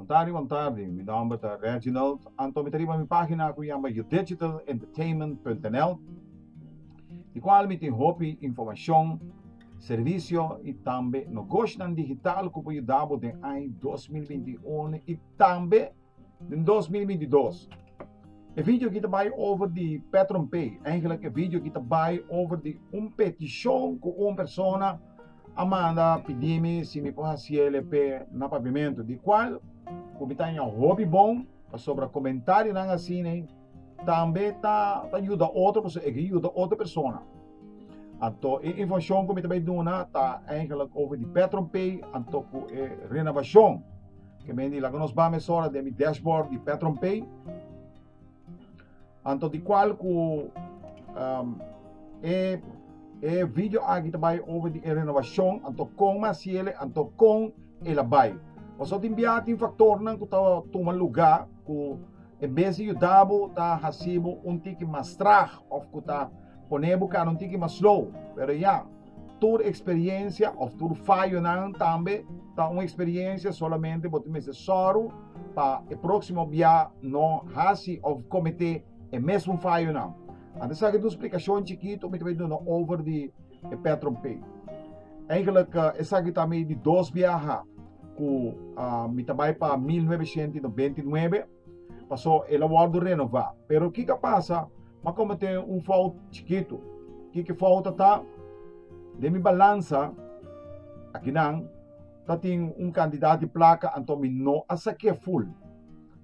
Boa tarde. Meu nome é Reginald. Anto me tariba minha página que chama digitalentertainment.nl, de qual me tem hobby, informação, serviço e também negócio digital que pode dar em ano 2021 e também em 2022. O vídeo que vai over de Patreon Pay, eigenlijk o vídeo que vai over de petição com uma pessoa Amanda pedime se me pode fazer na pavimento, de qual como tem um hobby bom sobre comentário na assim também tá ajuda outra pessoa, ajuda outra pessoa. Então, a informação que eu também dou tá eigenlijk over de Patreon Pay, então com renovação que me diz lá que nós vamos hora de meu dashboard de Patreon Pay, então de qual com vídeo aqui também over de renovação, então com mais ele, então com ele vai. Você tem enviado um fator não que está tomando lugar, que em vez de ajudar, está fazendo tique mais trago, ou que está ponendo um tique mais slow. Mas já, tua experiência, ou tua falha não também, está uma experiência solamente para você soro para o próximo dia não fazer ou cometer o mesmo falha não. Antes de uma explicação chiquita, me também dando over de Patreon Pay. Eigenlijk, essa aqui também de 2 viajes que me trabalha para 1999, passou ele guardo renovar. Pero o que passa? Mas como tem um falta chiquito, o que falta tá? De minha balança, aqui não, tá tem um candidato de placa, então me não essa que é full. O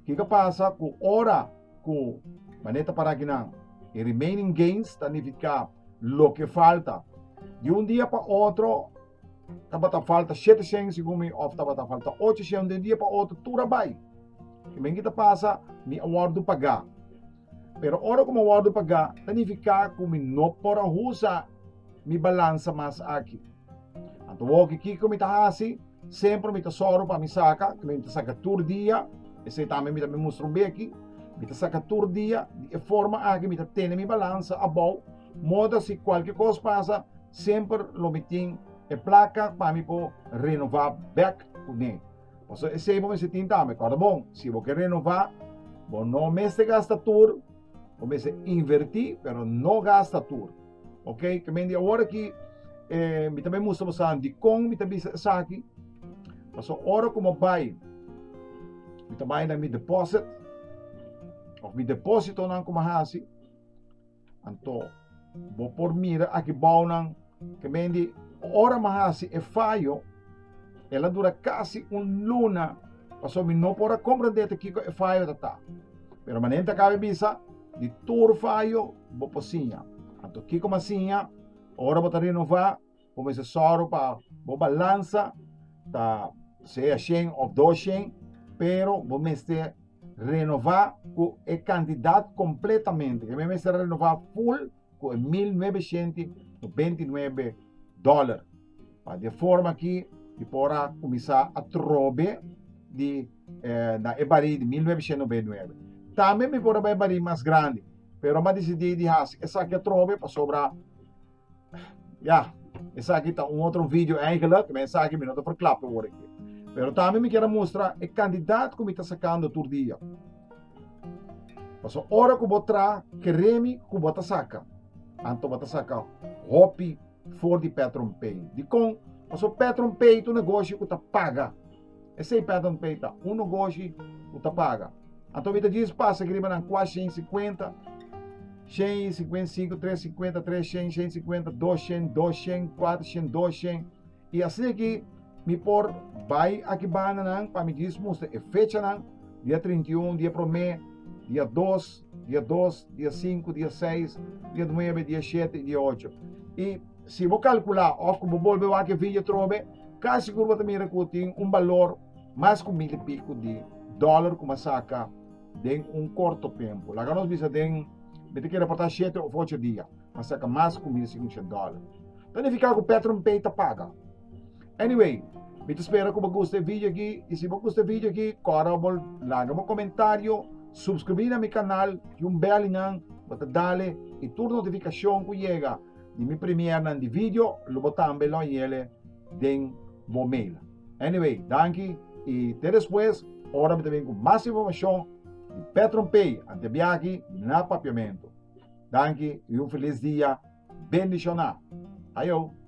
que passa? Com hora, com maneta para aqui não, e remaining gains, significa o que falta. De um dia para outro, tabata falta 700 segundo ou tabata falta 800 de um dia para outro tudo vai. Que bem que passa me awardo pagar. Pero ora como awardo pagar, significa que me não para usar mi balança mais aqui. Então o que me tá assim, sempre me tá soro para me saca, que me tá saca todo dia, esse também me mostra bem aqui, me tá saca todo dia, de forma aqui me tá tendo mi balança a bom, modo se qualquer coisa passa, sempre lo me tem a placa para me por renovar back com ele. Então, esse é bom esse tem também, claro bom, se você quer renovar, bom não me se gasta tudo, ou se invertir, pero não gasta tudo. Ok? Que me agora que me também mostra você de como me também sa aqui, passou hora como vai, me também na mi deposit, ou me depósito não como assim, então vou por mira aqui bom não, que me di hora mais é falho, ela dura quase luna, passou me não pode compreender que é falho tá, pero manenta cabe bisa de tur falho, vou posinha. Então, aqui como assim, agora vou renovar, como esse soro para vou balança, tá, seja 100 ou 200, pero vou mestre renovar com o candidato completamente, que me mestre renovar full com $1.929, de forma que poderá começar a trobe na ebari de 1999. Também me pode ebari mais grande, pero mas decidi de essa aqui é trove para sobrar. Essa aqui tá outro vídeo eigenlijk, mas essa aqui me não tô verklappen hoor aqui. Pero também me quero mostrar o candidato que me está sacando todo dia. Passou hora que botar que remi que bota saca. Anto bota saca hobby for de Patreon Pay. De com, passou Patreon Pay tu negócio que tá paga. Esse é Patreon Pay tá um negócio que tá paga. Então me diz passa que riba 450 155, 350, 300, 150, 200, 200, 400, 200. E assim aqui, me por vai aqui bana para me diz mostra a fecha não, dia 31, dia 1º, dia 2, dia 5, dia 6, dia 9, dia 7, dia 8. E se vou calcular, ou como volver aqui vídeo trobe, quase seguro também recutem valor mais com $1,000 e pico de dólar como saca em curto tempo. Lá nós bisa tem me tem que reportar 7 ou 8 dias, mas saca mais com $1.500. Então, ficar com o Patreon Pay tá paga. Anyway, me espero que você goste do vídeo aqui. E se você gosta do vídeo aqui, corre, larga um comentário, subscreve no meu canal, e belinho, bota dale, e toda notificação que chega de meu primeiro de vídeo, lo botar também ele den mail. Anyway, danke, e até depois. Ora também com mais informação de Petron Pay, antebiaki, na papiamento. Danke e um feliz dia. Bendicionar. Ayo.